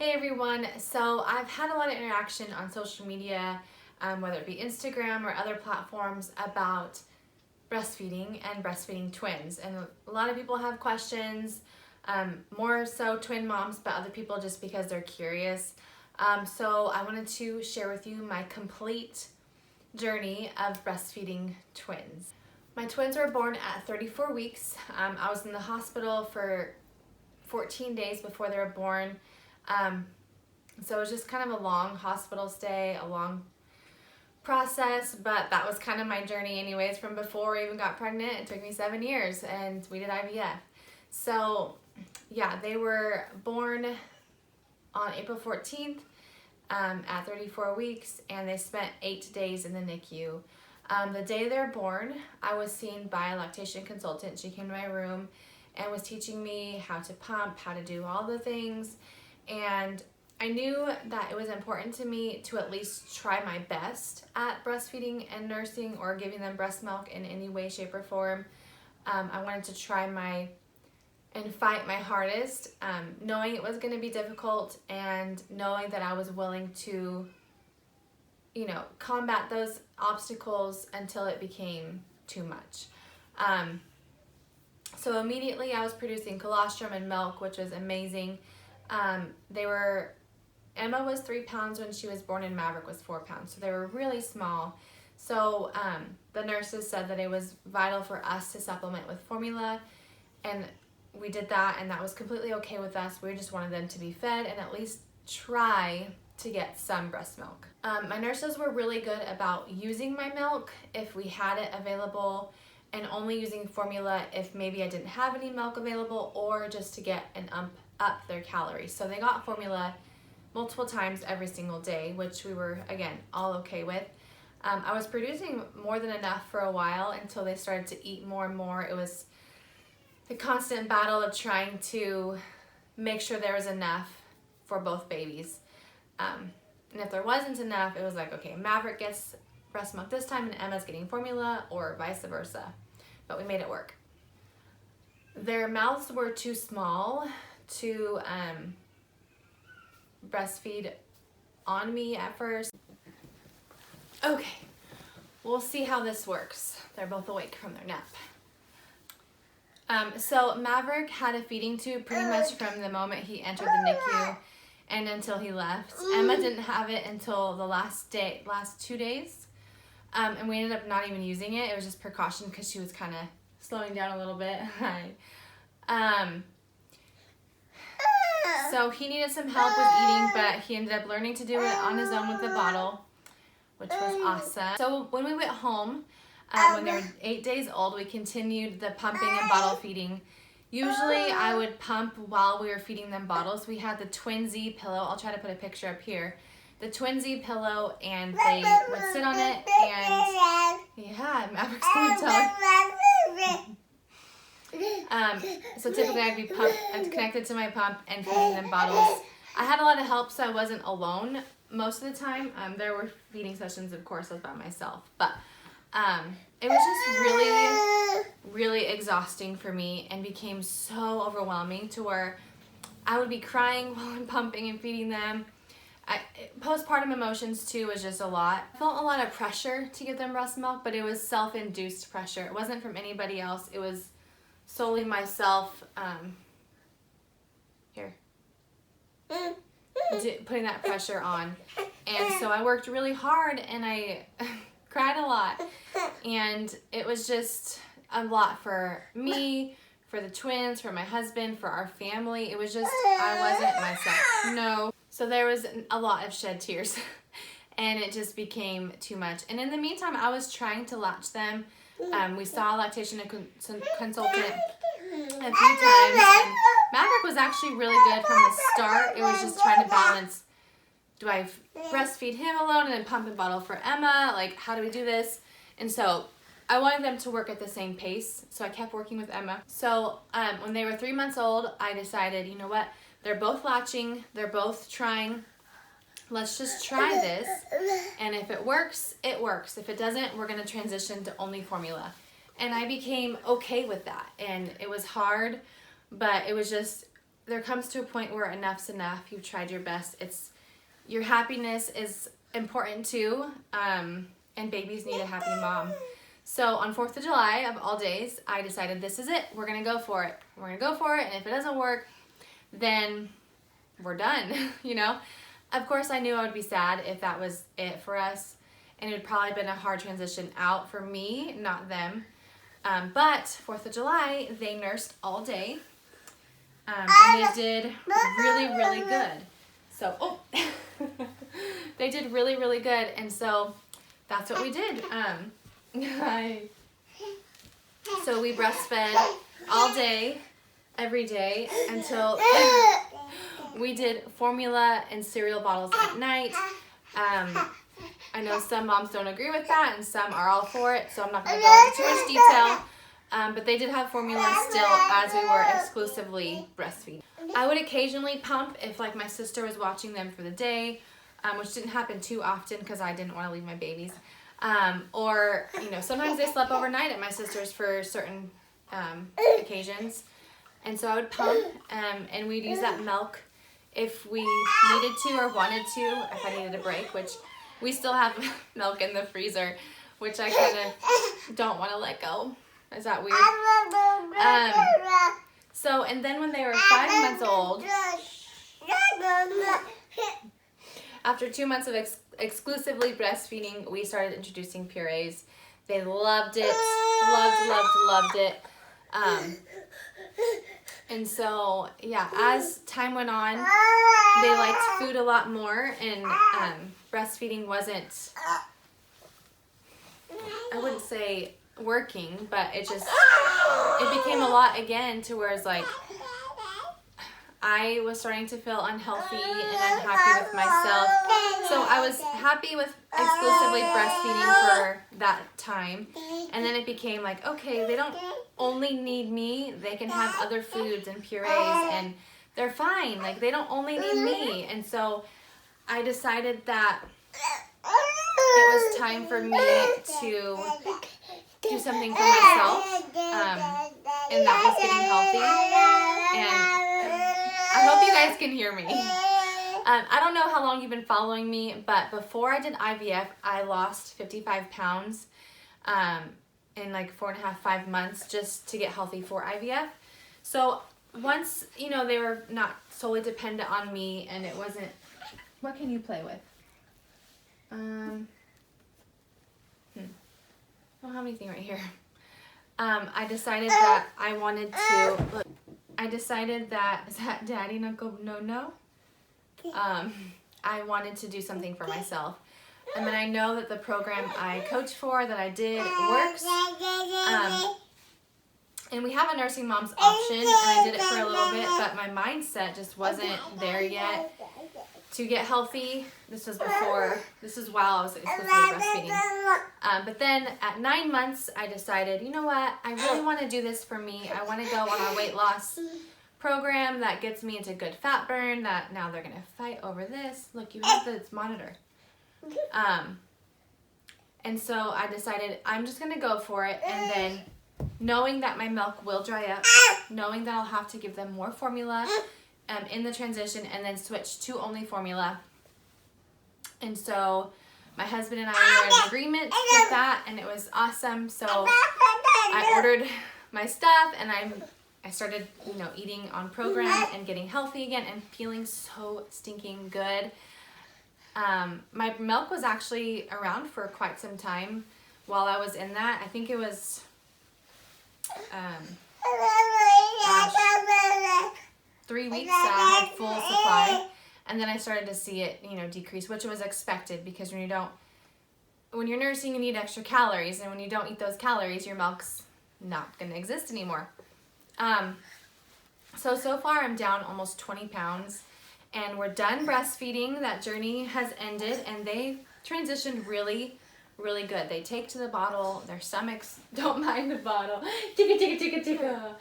Hey everyone, so I've had a lot of interaction on social media, whether it be Instagram or other platforms, about breastfeeding and breastfeeding twins. And a lot of people have questions, more so twin moms, but other people just because they're curious. So I wanted to share with you my complete journey of breastfeeding twins. My twins were born at 34 weeks. I was in the hospital for 14 days before they were born. So it was just kind of a long hospital stay, a long process, but that was kind of my journey anyways. From before I even got pregnant, it took me 7 years and we did IVF. So yeah, they were born on April 14th at 34 weeks, and they spent 8 days in the NICU. The day they're born, I was seen by a lactation consultant. She came to my room and was teaching me how to pump, how to do all the things. And I knew that it was important to me to at least try my best at breastfeeding and nursing or giving them breast milk in any way, shape, or form. I wanted to try and fight my hardest, knowing it was going to be difficult and knowing that I was willing to, combat those obstacles until it became too much. So immediately I was producing colostrum and milk, which was amazing. Emma was 3 pounds when she was born and Maverick was 4 pounds. So they were really small. So the nurses said that it was vital for us to supplement with formula, and we did that, and that was completely okay with us. We just wanted them to be fed and at least try to get some breast milk. My nurses were really good about using my milk if we had it available, and only using formula if maybe I didn't have any milk available, or just to get an up their calories. So they got formula multiple times every single day, which we were, again, all okay with. I was producing more than enough for a while until they started to eat more and more. It was a constant battle of trying to make sure there was enough for both babies. And if there wasn't enough, it was like, okay, Maverick gets breast milk this time and Emma's getting formula, or vice versa. But we made it work. Their mouths were too small to breastfeed on me at first. Okay, we'll see how this works. They're both awake from their nap. So Maverick had a feeding tube pretty much from the moment he entered the NICU and until he left. Emma didn't have it until the last 2 days. And we ended up not even using it. It was just precaution because she was kind of slowing down a little bit. So he needed some help with eating, but he ended up learning to do it on his own with the bottle, which was awesome. So when we went home, when they were 8 days old, we continued the pumping and bottle feeding. Usually I would pump while we were feeding them bottles. We had the Twinsy pillow. I'll try to put a picture up here. The Twinsy pillow, and they would sit on it, and yeah, Maverick's gonna tell. So typically I'd be pumped and connected to my pump and feeding them bottles. I had a lot of help, so I wasn't alone most of the time. There were feeding sessions, of course, I was by myself, but it was just really, really exhausting for me and became so overwhelming to where I would be crying while I'm pumping and feeding them. Postpartum emotions too was just a lot. I felt a lot of pressure to give them breast milk, but it was self-induced pressure. It wasn't from anybody else. It was solely myself putting that pressure on. And so I worked really hard and I cried a lot. And it was just a lot for me, for the twins, for my husband, for our family. It was just, I wasn't myself. No. So there was a lot of shed tears and it just became too much. And in the meantime, I was trying to latch them. We saw a lactation consultant a few times, and Maverick was actually really good from the start. It was just trying to balance, do I breastfeed him alone and then pump and bottle for Emma? Like, how do we do this? And so I wanted them to work at the same pace, so I kept working with Emma. So when they were 3 months old, I decided, you know what? They're both latching, they're both trying. Let's just try this, and if it works, it works. If it doesn't, we're gonna transition to only formula. And I became okay with that, and it was hard, but it was just there comes to a point where enough's enough. You've tried your best. Your happiness is important too, and babies need a happy mom. So on 4th of July, of all days, I decided this is it. We're going to go for it. We're going to go for it, and if it doesn't work, then we're done, you know? Of course, I knew I would be sad if that was it for us, and it would probably been a hard transition out for me, not them. But 4th of July, they nursed all day, and they did really, really good. So, they did really, really good, and so that's what we did. So we breastfed all day, every day, until we did formula and cereal bottles at night. I know some moms don't agree with that, and some are all for it, so I'm not going to go into too much detail. But they did have formula still as we were exclusively breastfeeding. I would occasionally pump if like my sister was watching them for the day, which didn't happen too often because I didn't want to leave my babies. Or, you know, sometimes they slept overnight at my sister's for certain occasions. And so I would pump, and we'd use that milk if we needed to or wanted to, if I needed a break, which we still have milk in the freezer, which I kind of don't want to let go. Is that weird? So, and then when they were 5 months old, after 2 months of exclusively breastfeeding, we started introducing purees. They loved it, loved it. And so, yeah, as time went on, they liked food a lot more, and breastfeeding wasn't, I wouldn't say working, but it became a lot again to where it's like, I was starting to feel unhealthy and unhappy with myself. So I was happy with exclusively breastfeeding for that time. And then it became like, okay, they don't only need me. They can have other foods and purees, and they're fine. Like, they don't only need me. And so I decided that it was time for me to do something for myself. And that was getting healthy. And I hope you guys can hear me. I don't know how long you've been following me, but before I did IVF, I lost 55 pounds in like 4.5, 5 months just to get healthy for IVF. So once, you know, they were not solely dependent on me, and it wasn't, what can you play with? I don't have anything right here. I decided that I wanted to, look, I decided that, is that Daddy Knuckle No? I wanted to do something for myself. And then I know that the program I coach for, that I did, works. And we have a nursing mom's option, and I did it for a little bit, but my mindset just wasn't there yet to get healthy. This was while I was exclusively breastfeeding. But then at 9 months, I decided, you know what, I really want to do this for me. I want to go on a weight loss program that gets me into good fat burn. That now they're going to fight over this. Look, you have this monitor. And so I decided I'm just going to go for it, and then knowing that my milk will dry up, knowing that I'll have to give them more formula in the transition, and then switch to only formula. And so my husband and I were in agreement with that, and it was awesome. So I ordered my stuff, and I started, you know, eating on program and getting healthy again and feeling so stinking good. My milk was actually around for quite some time while I was in that. I think it was 3 weeks that I had full supply, and then I started to see it, you know, decrease, which was expected, because when you're nursing, you need extra calories, and when you don't eat those calories, your milk's not going to exist anymore. So far I'm down almost 20 pounds, and we're done breastfeeding. That journey has ended, and they transitioned really, really good. They take to the bottle. Their stomachs don't mind the bottle. Ticka, ticka, ticka, ticka.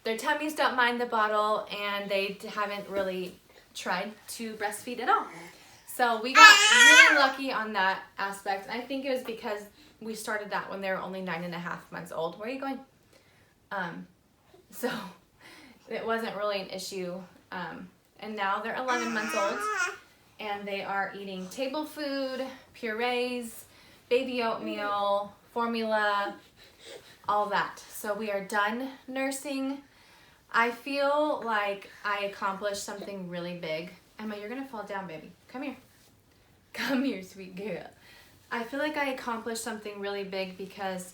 Their tummies don't mind the bottle, and they haven't really tried to breastfeed at all. So we got really lucky on that aspect. I think it was because we started that when they were only 9.5 months old. Where are you going? So it wasn't really an issue And now they're 11 months old, and they are eating table food, purees, baby oatmeal, formula, all that. So we are done nursing. I feel like I accomplished something really big. Emma, you're gonna fall down, baby. Come here. Come here, sweet girl. I feel like I accomplished something really big because,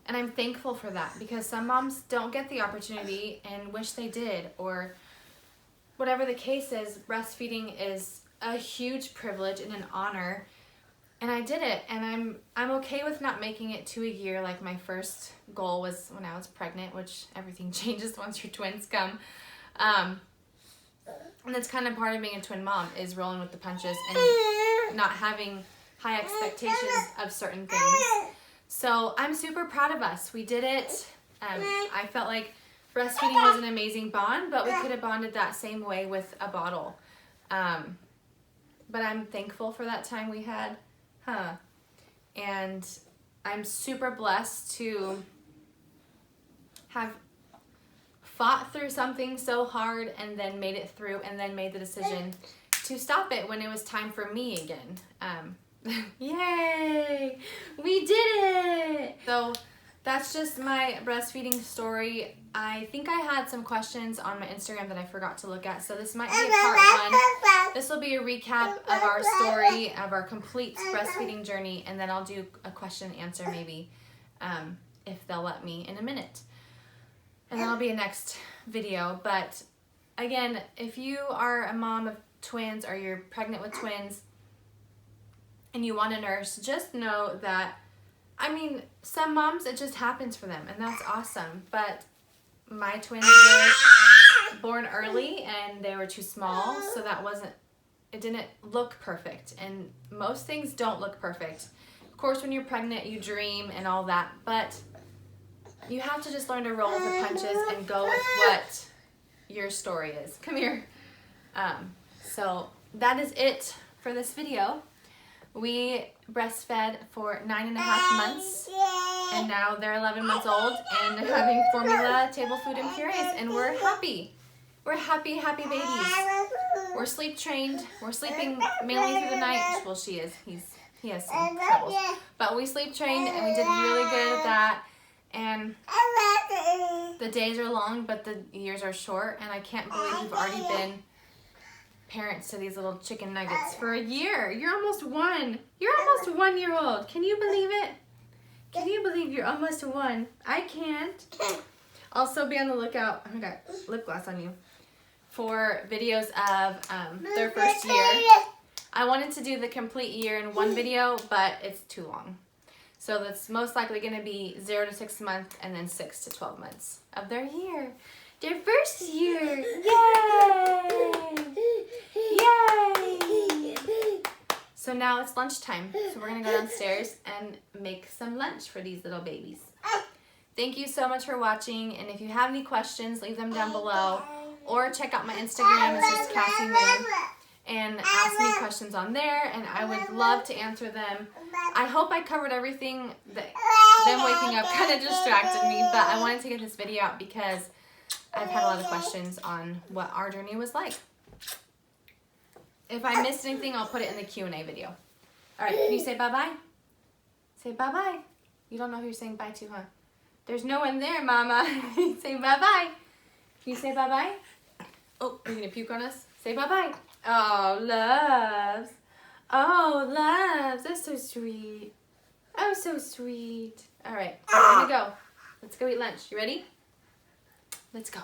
and I'm thankful for that, because some moms don't get the opportunity and wish they did, or whatever the case is. Breastfeeding is a huge privilege and an honor, and I did it, and I'm okay with not making it to a year like my first goal was when I was pregnant, which everything changes once your twins come. And that's kind of part of being a twin mom, is rolling with the punches and not having high expectations of certain things. So I'm super proud of us. We did it. I felt like breastfeeding was an amazing bond, but we could have bonded that same way with a bottle. But I'm thankful for that time we had. And I'm super blessed to have fought through something so hard and then made it through, and then made the decision to stop it when it was time for me again. Yay! We did it! So that's just my breastfeeding story. I think I had some questions on my Instagram that I forgot to look at, so this might be a part one. This will be a recap of our story, of our complete breastfeeding journey, and then I'll do a question and answer maybe, if they'll let me, in a minute. And that'll be a next video. But again, if you are a mom of twins or you're pregnant with twins and you want to nurse, just know that, I mean, some moms, it just happens for them, and that's awesome. But my twins were born early and they were too small, so it didn't look perfect. And most things don't look perfect. Of course, when you're pregnant, you dream and all that, but you have to just learn to roll with the punches and go with what your story is. Come here. So that is it for this video. We breastfed for 9.5 months, and now they're 11 months old and having formula, table food, and purees, and we're happy. We're happy, happy babies. We're sleep trained. We're sleeping mainly through the night. Well, she is. He has some troubles. But we sleep trained, and we did really good at that. And the days are long, but the years are short, and I can't believe we've already been parents to these little chicken nuggets for a year. You're almost one. You're almost 1 year old. Can you believe it? Can you believe you're almost one? I can't. Also, be on the lookout. I got lip gloss on you. For videos of their first year. I wanted to do the complete year in one video, but it's too long. So that's most likely going to be 0 to 6 months, and then 6 to 12 months of their year. Their first year. Yay! Yay! So now it's lunchtime. So we're going to go downstairs and make some lunch for these little babies. Thank you so much for watching. And if you have any questions, leave them down below. Or check out my Instagram. It's just kassiemoon. And ask me questions on there, and I would love to answer them. I hope I covered everything. Them waking up kind of distracted me, but I wanted to get this video out because I've had a lot of questions on what our journey was like. If I missed anything, I'll put it in the Q&A video. All right, can you say bye-bye? Say bye-bye. You don't know who you're saying bye to, huh? There's no one there, Mama. Say bye-bye. Can you say bye-bye? Oh, are you going to puke on us? Say bye-bye. Oh, loves. Oh, loves. That's so sweet. Oh, so sweet. All right, we're going to go. Let's go eat lunch. You ready? Let's go.